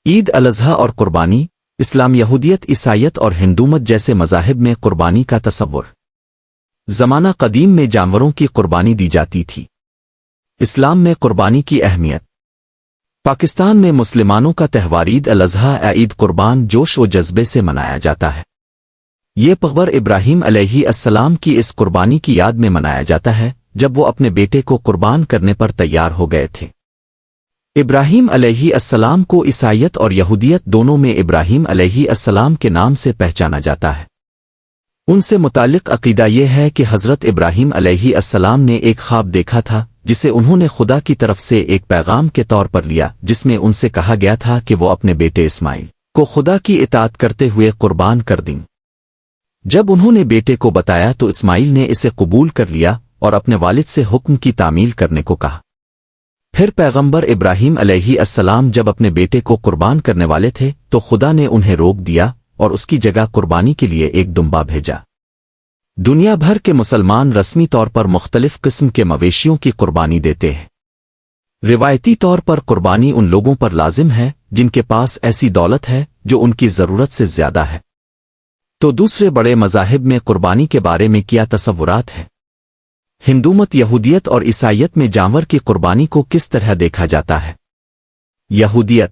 عید الاضحیٰ اور قربانی، اسلام، یہودیت، عیسائیت اور ہندومت جیسے مذاہب میں قربانی کا تصور۔ زمانہ قدیم میں جانوروں کی قربانی دی جاتی تھی۔ اسلام میں قربانی کی اہمیت۔ پاکستان میں مسلمانوں کا تہوار عید الاضحیٰ عید قربان جوش و جذبے سے منایا جاتا ہے۔ یہ پیغمبر ابراہیم علیہ السلام کی اس قربانی کی یاد میں منایا جاتا ہے جب وہ اپنے بیٹے کو قربان کرنے پر تیار ہو گئے تھے۔ ابراہیم علیہ السلام کو عیسائیت اور یہودیت دونوں میں ابراہیم علیہ السلام کے نام سے پہچانا جاتا ہے۔ ان سے متعلق عقیدہ یہ ہے کہ حضرت ابراہیم علیہ السلام نے ایک خواب دیکھا تھا جسے انہوں نے خدا کی طرف سے ایک پیغام کے طور پر لیا، جس میں ان سے کہا گیا تھا کہ وہ اپنے بیٹے اسماعیل کو خدا کی اطاعت کرتے ہوئے قربان کر دیں۔ جب انہوں نے بیٹے کو بتایا تو اسماعیل نے اسے قبول کر لیا اور اپنے والد سے حکم کی تعمیل کرنے کو کہا۔ پھر پیغمبر ابراہیم علیہ السلام جب اپنے بیٹے کو قربان کرنے والے تھے تو خدا نے انہیں روک دیا اور اس کی جگہ قربانی کے لیے ایک دمبا بھیجا۔ دنیا بھر کے مسلمان رسمی طور پر مختلف قسم کے مویشیوں کی قربانی دیتے ہیں۔ روایتی طور پر قربانی ان لوگوں پر لازم ہے جن کے پاس ایسی دولت ہے جو ان کی ضرورت سے زیادہ ہے۔ تو دوسرے بڑے مذاہب میں قربانی کے بارے میں کیا تصورات ہیں؟ ہندومت، یہودیت اور عیسائیت میں جانور کی قربانی کو کس طرح دیکھا جاتا ہے؟ یہودیت۔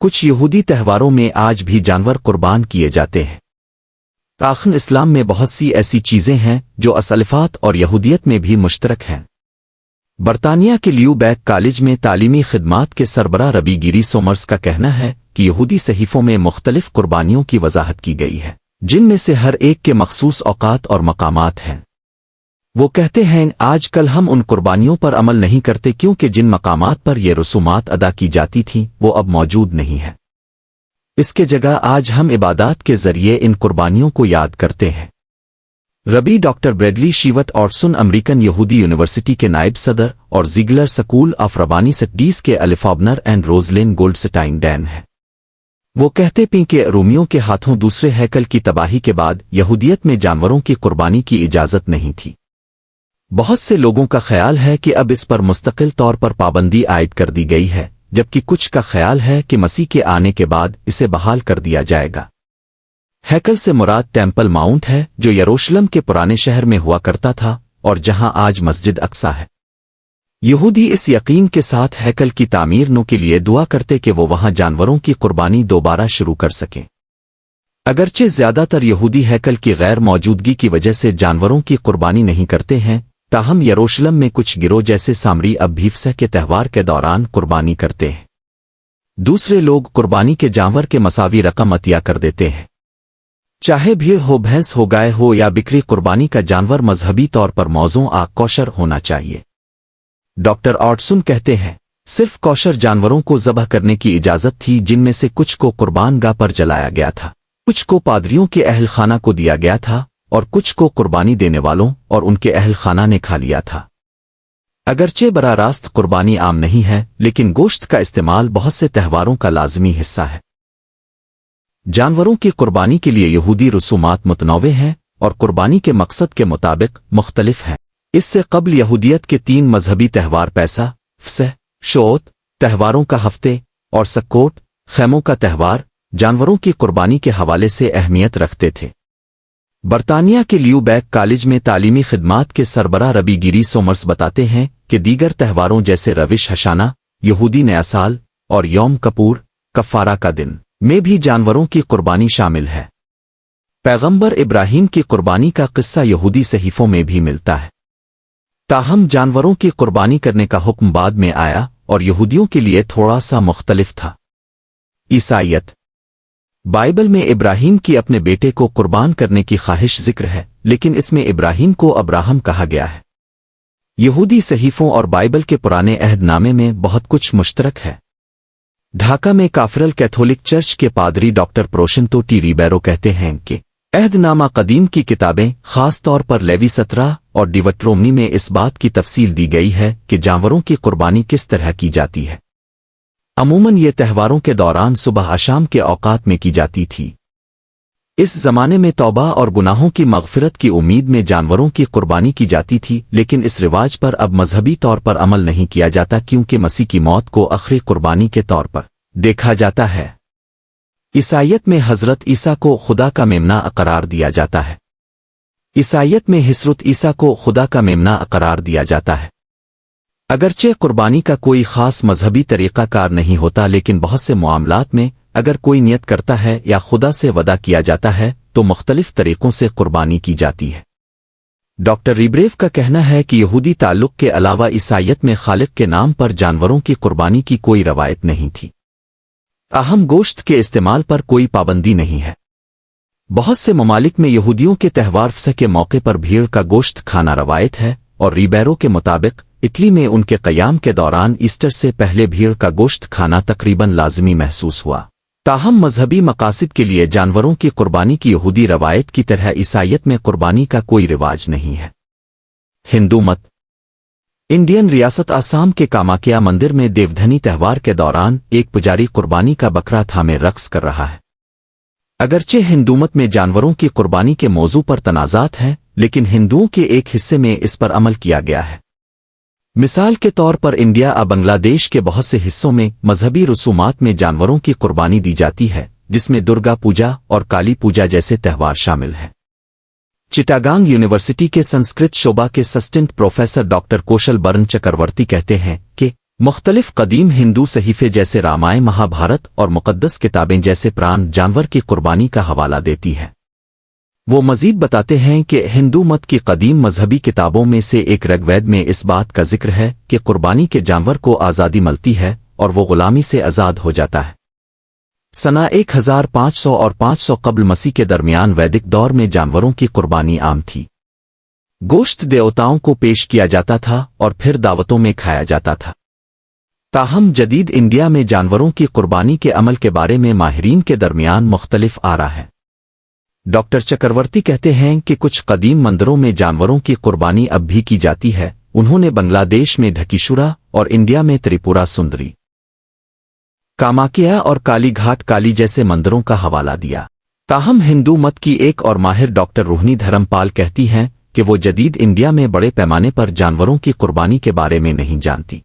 کچھ یہودی تہواروں میں آج بھی جانور قربان کیے جاتے ہیں۔ تاخن اسلام میں بہت سی ایسی چیزیں ہیں جو اسلافات اور یہودیت میں بھی مشترک ہیں۔ برطانیہ کے لیو بیک کالج میں تعلیمی خدمات کے سربراہ ربی گیری سومرز کا کہنا ہے کہ یہودی صحیفوں میں مختلف قربانیوں کی وضاحت کی گئی ہے، جن میں سے ہر ایک کے مخصوص اوقات اور مقامات ہیں۔ وہ کہتے ہیں آج کل ہم ان قربانیوں پر عمل نہیں کرتے کیونکہ جن مقامات پر یہ رسومات ادا کی جاتی تھیں وہ اب موجود نہیں ہیں۔ اس کے جگہ آج ہم عبادات کے ذریعے ان قربانیوں کو یاد کرتے ہیں۔ ربی ڈاکٹر بریڈلی شیوٹ آرسن امریکن یہودی یونیورسٹی کے نائب صدر اور Ziegler school of Rabbani studies کے الفابنر اینڈ روزلین گولڈسٹائن ڈین ہیں۔ وہ کہتے ہیں کہ رومیوں کے ہاتھوں دوسرے ہیکل کی تباہی کے بعد یہودیت میں جانوروں کی قربانی کی اجازت نہیں تھی۔ بہت سے لوگوں کا خیال ہے کہ اب اس پر مستقل طور پر پابندی عائد کر دی گئی ہے، جبکہ کچھ کا خیال ہے کہ مسیح کے آنے کے بعد اسے بحال کر دیا جائے گا۔ ہیکل سے مراد ٹیمپل ماؤنٹ ہے جو یروشلم کے پرانے شہر میں ہوا کرتا تھا اور جہاں آج مسجد اقصیٰ ہے۔ یہودی اس یقین کے ساتھ ہیکل کی تعمیر نو کے لیے دعا کرتے کہ وہ وہاں جانوروں کی قربانی دوبارہ شروع کر سکیں۔ اگرچہ زیادہ تر یہودی ہیکل کی غیر موجودگی کی وجہ سے جانوروں کی قربانی نہیں کرتے ہیں، تاہم یروشلم میں کچھ گروہ جیسے سامری اب بھی فصح کے تہوار کے دوران قربانی کرتے ہیں۔ دوسرے لوگ قربانی کے جانور کے مساوی رقم عطیہ کر دیتے ہیں۔ چاہے بھیڑ ہو، بھینس ہو، گائے ہو یا بکری، قربانی کا جانور مذہبی طور پر موزوں کوشر ہونا چاہیے۔ ڈاکٹر آرٹسن کہتے ہیں صرف کوشر جانوروں کو ذبح کرنے کی اجازت تھی، جن میں سے کچھ کو قربان گاہ پر جلایا گیا تھا، کچھ کو پادریوں کے اہل خانہ کو دیا گیا تھا اور کچھ کو قربانی دینے والوں اور ان کے اہل خانہ نے کھا لیا تھا۔ اگرچہ براہ راست قربانی عام نہیں ہے، لیکن گوشت کا استعمال بہت سے تہواروں کا لازمی حصہ ہے۔ جانوروں کی قربانی کے لیے یہودی رسومات متنوع ہیں اور قربانی کے مقصد کے مطابق مختلف ہیں۔ اس سے قبل یہودیت کے 3 مذہبی تہوار پیسہ، فصح، شوت، تہواروں کا ہفتے اور سکوٹ، خیموں کا تہوار، جانوروں کی قربانی کے حوالے سے اہمیت رکھتے تھے۔ برطانیہ کے لیو بیک کالج میں تعلیمی خدمات کے سربراہ ربی گیری سومرز بتاتے ہیں کہ دیگر تہواروں جیسے روش ہشانہ، یہودی نیا سال اور یوم کپور، کفارہ کا دن میں بھی جانوروں کی قربانی شامل ہے۔ پیغمبر ابراہیم کی قربانی کا قصہ یہودی صحیفوں میں بھی ملتا ہے، تاہم جانوروں کی قربانی کرنے کا حکم بعد میں آیا اور یہودیوں کے لیے تھوڑا سا مختلف تھا۔ عیسائیت۔ بائبل میں ابراہیم کی اپنے بیٹے کو قربان کرنے کی خواہش ذکر ہے، لیکن اس میں ابراہیم کو ابراہم کہا گیا ہے۔ یہودی صحیفوں اور بائبل کے پرانے عہد نامے میں بہت کچھ مشترک ہے۔ ڈھاکہ میں کافرل کیتھولک چرچ کے پادری ڈاکٹر پروشنتو ٹی ریبیرو کہتے ہیں کہ عہد نامہ قدیم کی کتابیں، خاص طور پر لیوی 17 اور ڈیوٹرومی میں اس بات کی تفصیل دی گئی ہے کہ جانوروں کی قربانی کس طرح کی جاتی ہے۔ عموماً یہ تہواروں کے دوران صبح شام کے اوقات میں کی جاتی تھی۔ اس زمانے میں توبہ اور گناہوں کی مغفرت کی امید میں جانوروں کی قربانی کی جاتی تھی، لیکن اس رواج پر اب مذہبی طور پر عمل نہیں کیا جاتا کیونکہ مسیح کی موت کو آخری قربانی کے طور پر دیکھا جاتا ہے۔ عیسائیت میں حضرت عیسیٰ کو خدا کا میمنہ قرار دیا جاتا ہے۔ عیسائیت میں حضرت عیسیٰ کو خدا کا میمنہ قرار دیا جاتا ہے۔ اگرچہ قربانی کا کوئی خاص مذہبی طریقہ کار نہیں ہوتا، لیکن بہت سے معاملات میں اگر کوئی نیت کرتا ہے یا خدا سے وعدہ کیا جاتا ہے تو مختلف طریقوں سے قربانی کی جاتی ہے۔ ڈاکٹر ریبریو کا کہنا ہے کہ یہودی تعلق کے علاوہ عیسائیت میں خالق کے نام پر جانوروں کی قربانی کی کوئی روایت نہیں تھی۔ تاہم گوشت کے استعمال پر کوئی پابندی نہیں ہے۔ بہت سے ممالک میں یہودیوں کے تہوار فسح کے موقع پر بھیڑ کا گوشت کھانا روایت ہے، اور ریبیرو کے مطابق اٹلی میں ان کے قیام کے دوران ایسٹر سے پہلے بھیڑ کا گوشت کھانا تقریباً لازمی محسوس ہوا۔ تاہم مذہبی مقاصد کے لیے جانوروں کی قربانی کی یہودی روایت کی طرح عیسائیت میں قربانی کا کوئی رواج نہیں ہے۔ ہندو مت۔ انڈین ریاست آسام کے کاماکیا مندر میں دیودھنی تہوار کے دوران ایک پجاری قربانی کا بکرا تھامے رقص کر رہا ہے۔ اگرچہ ہندو مت میں جانوروں کی قربانی کے موضوع پر تنازعات ہیں، لیکن ہندوؤں کے ایک حصے میں اس پر عمل کیا گیا ہے۔ مثال کے طور پر انڈیا اور بنگلہ دیش کے بہت سے حصوں میں مذہبی رسومات میں جانوروں کی قربانی دی جاتی ہے، جس میں درگا پوجا اور کالی پوجا جیسے تہوار شامل ہیں۔ چٹاگانگ یونیورسٹی کے سنسکرت شعبہ کے اسسٹنٹ پروفیسر ڈاکٹر کوشل برن چکرورتی کہتے ہیں کہ مختلف قدیم ہندو صحیفے جیسے رامائن، مہا بھارت اور مقدس کتابیں جیسے پران جانور کی قربانی کا حوالہ دیتی ہیں۔ وہ مزید بتاتے ہیں کہ ہندو مت کی قدیم مذہبی کتابوں میں سے ایک رگ وید میں اس بات کا ذکر ہے کہ قربانی کے جانور کو آزادی ملتی ہے اور وہ غلامی سے آزاد ہو جاتا ہے۔ سنہ 1500 اور 500 قبل مسیح کے درمیان ویدک دور میں جانوروں کی قربانی عام تھی۔ گوشت دیوتاؤں کو پیش کیا جاتا تھا اور پھر دعوتوں میں کھایا جاتا تھا۔ تاہم جدید انڈیا میں جانوروں کی قربانی کے عمل کے بارے میں ماہرین کے درمیان مختلف آرا ہے۔ ڈاکٹر چکرورتی کہتے ہیں کہ کچھ قدیم مندروں میں جانوروں کی قربانی اب بھی کی جاتی ہے۔ انہوں نے بنگلہ دیش میں ڈھکیشورا اور انڈیا میں تریپورا سندری، کاماکیا اور کالی گھاٹ کالی جیسے مندروں کا حوالہ دیا۔ تاہم ہندو مت کی ایک اور ماہر ڈاکٹر روہنی دھرم پال کہتی ہیں کہ وہ جدید انڈیا میں بڑے پیمانے پر جانوروں کی قربانی کے بارے میں نہیں جانتی۔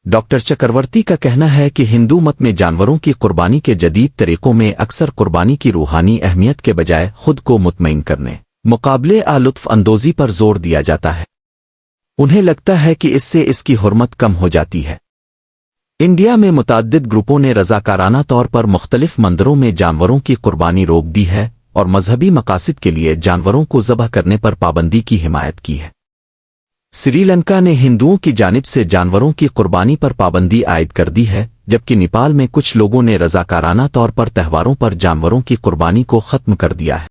ڈاکٹر چکرورتی کا کہنا ہے کہ ہندو مت میں جانوروں کی قربانی کے جدید طریقوں میں اکثر قربانی کی روحانی اہمیت کے بجائے خود کو مطمئن کرنے، مقابلے لطف اندوزی پر زور دیا جاتا ہے۔ انہیں لگتا ہے کہ اس سے اس کی حرمت کم ہو جاتی ہے۔ انڈیا میں متعدد گروپوں نے رضاکارانہ طور پر مختلف مندروں میں جانوروں کی قربانی روک دی ہے اور مذہبی مقاصد کے لیے جانوروں کو ذبح کرنے پر پابندی کی حمایت کی ہے۔ سری لنکا نے ہندوؤں کی جانب سے جانوروں کی قربانی پر پابندی عائد کر دی ہے، جبکہ نیپال میں کچھ لوگوں نے رضاکارانہ طور پر تہواروں پر جانوروں کی قربانی کو ختم کر دیا ہے۔